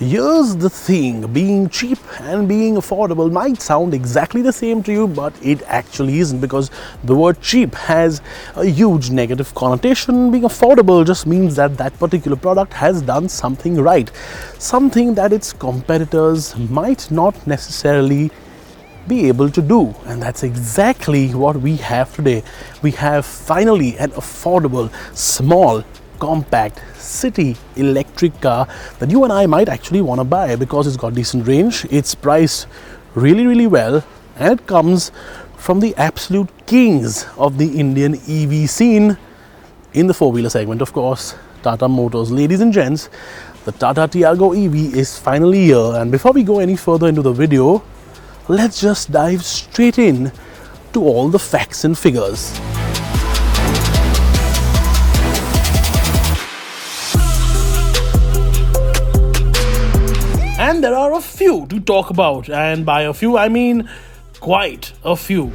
Here's the thing, being cheap and being affordable might sound exactly the same to you, but it actually isn't, because the word cheap has a huge negative connotation. Being affordable just means that that particular product has done something right, something that its competitors might not necessarily be able to do, and that's exactly what we have today. We have finally an affordable, small, compact city electric car that you and I might actually want to buy because it's got decent range, it's priced really well, and it comes from the absolute kings of the Indian EV scene in the four-wheeler segment, of course, Tata Motors. Ladies and gents, the Tata Tiago EV is finally here, and before we go any further into the video, let's just dive straight in to all the facts and figures. And there are a few to talk about, and by a few I mean quite a few.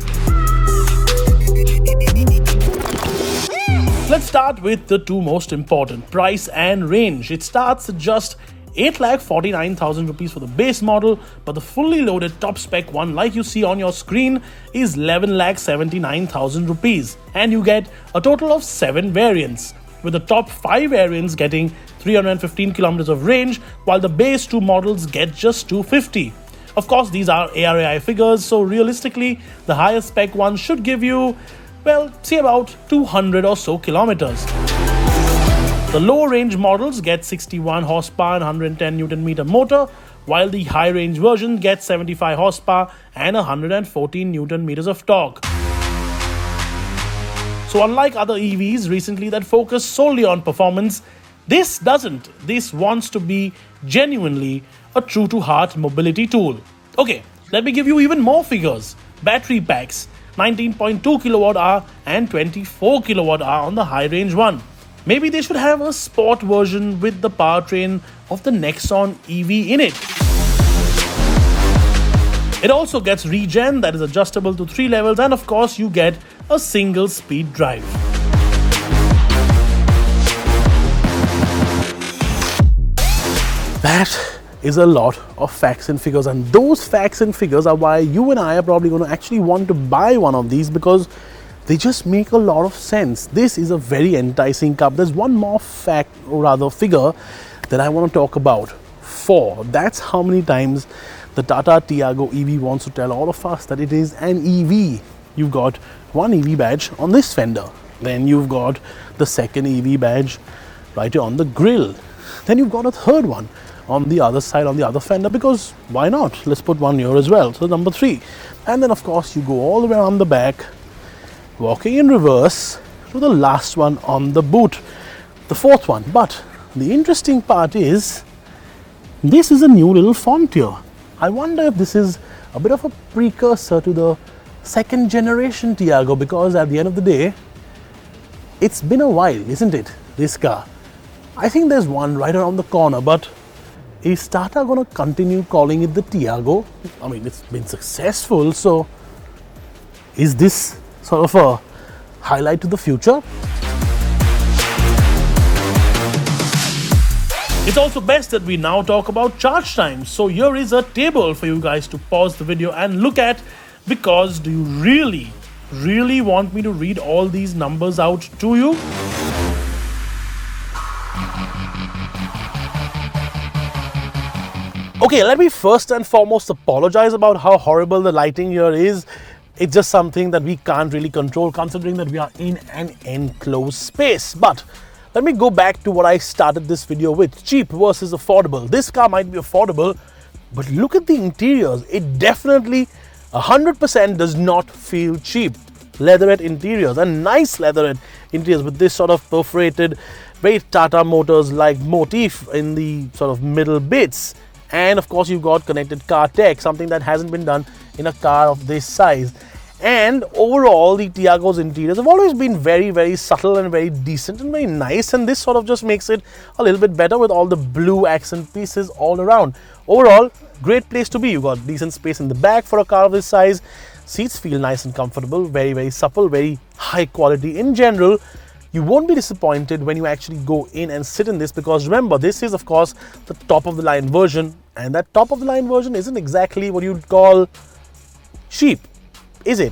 Let's start with the two most important, price and range. It starts at just 8,49,000 rupees for the base model, but the fully loaded top spec one, like you see on your screen, is 11,79,000 rupees, and you get a total of 7 variants, with the top 5 variants getting 315 kilometers of range, while the base 2 models get just 250. Of course, these are ARAI figures, so realistically, the higher spec one should give you, well, say about 200 or so kilometers. The low range models get 61 horsepower and 110 Newton meter motor, while the high range version gets 75 horsepower and 114 Newton meters of torque. So unlike other EVs recently that focus solely on performance, this doesn't. This wants to be genuinely a true-to-heart mobility tool. Okay, let me give you even more figures. Battery packs, 19.2 kilowatt-hour and 24 kilowatt-hour on the high-range one. Maybe they should have a sport version with the powertrain of the Nexon EV in it. It also gets regen that is adjustable to 3 levels, and of course you get a single speed drive. That is a lot of facts and figures, and those facts and figures are why you and I are probably going to actually want to buy one of these, because they just make a lot of sense. This is a very enticing car. There's one more fact, or rather figure, that I want to talk about. 4. That's how many times the Tata Tiago EV wants to tell all of us that it is an EV. You've got one EV badge on this fender. Then you've got the second EV badge right here on the grille. Then you've got a third one on the other side, on the other fender, because why not? Let's put one here as well. So number 3. And then of course you go all the way around the back, walking in reverse to the last one on the boot, the 4th one. But the interesting part is, this is a new little font here. I wonder if this is a bit of a precursor to the 2nd generation Tiago, because at the end of the day, it's been a while, isn't it, this car? I think there's one right around the corner, but is Tata going to continue calling it the Tiago? I mean, it's been successful, so is this sort of a highlight to the future? It's also best that we now talk about charge times. So here is a table for you guys to pause the video and look at, because do you really want me to read all these numbers out to you? Okay, let me first and foremost apologize about how horrible the lighting here is. It's just something that we can't really control, considering that we are in an enclosed space. But let me go back to what I started this video with, cheap versus affordable. This car might be affordable, but look at the interiors. It definitely 100% does not feel cheap. Leatherette interiors, and nice leatherette interiors with this sort of perforated, very Tata Motors like motif in the sort of middle bits. And of course you've got connected car tech, something that hasn't been done in a car of this size. And overall, the Tiago's interiors have always been very subtle and very decent and very nice, and this sort of just makes it a little bit better with all the blue accent pieces all around. Overall, great place to be. You've got decent space in the back for a car of this size. Seats feel nice and comfortable, very supple, very high quality in general. You won't be disappointed when you actually go in and sit in this, because remember, this is of course the top of the line version, and that top of the line version isn't exactly what you'd call cheap, is it?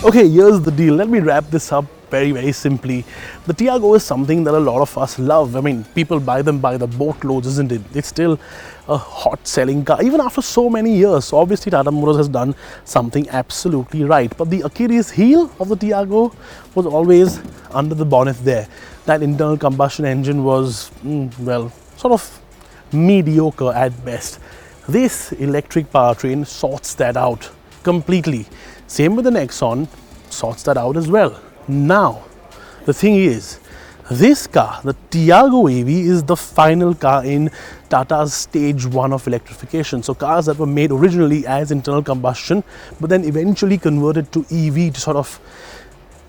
Okay, here's the deal. Let me wrap this up very simply. The Tiago is something that a lot of us love. I mean, people buy them by the boatloads, isn't it? It's still a hot selling car, even after so many years. So obviously Tata Motors has done something absolutely right. But the Achilles heel of the Tiago was always under the bonnet there. That internal combustion engine was, well, sort of mediocre at best. This electric powertrain sorts that out completely. Same with the Nexon, sorts that out as well. Now, the thing is, this car, the Tiago EV, is the final car in Tata's stage 1 of electrification. So cars that were made originally as internal combustion, but then eventually converted to EV to sort of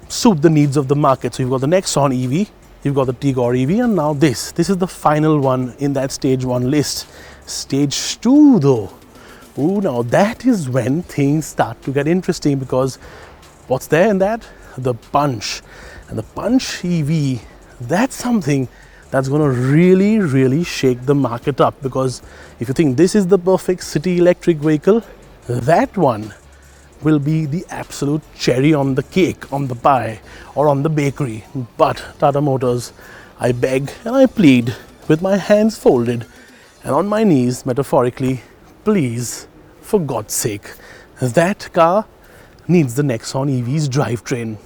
suit the needs of the market. So you've got the Nexon EV, you've got the Tigor EV, and now this. This is the final one in that stage 1 list. Stage 2 though. Ooh, now that is when things start to get interesting, because what's there in that? The Punch. And the Punch EV, that's something that's going to really shake the market up, because if you think this is the perfect city electric vehicle, that one will be the absolute cherry on the cake, on the pie, or on the bakery. But Tata Motors, I beg and I plead with my hands folded and on my knees, metaphorically, please, for God's sake, that car needs the Nexon EV's drivetrain.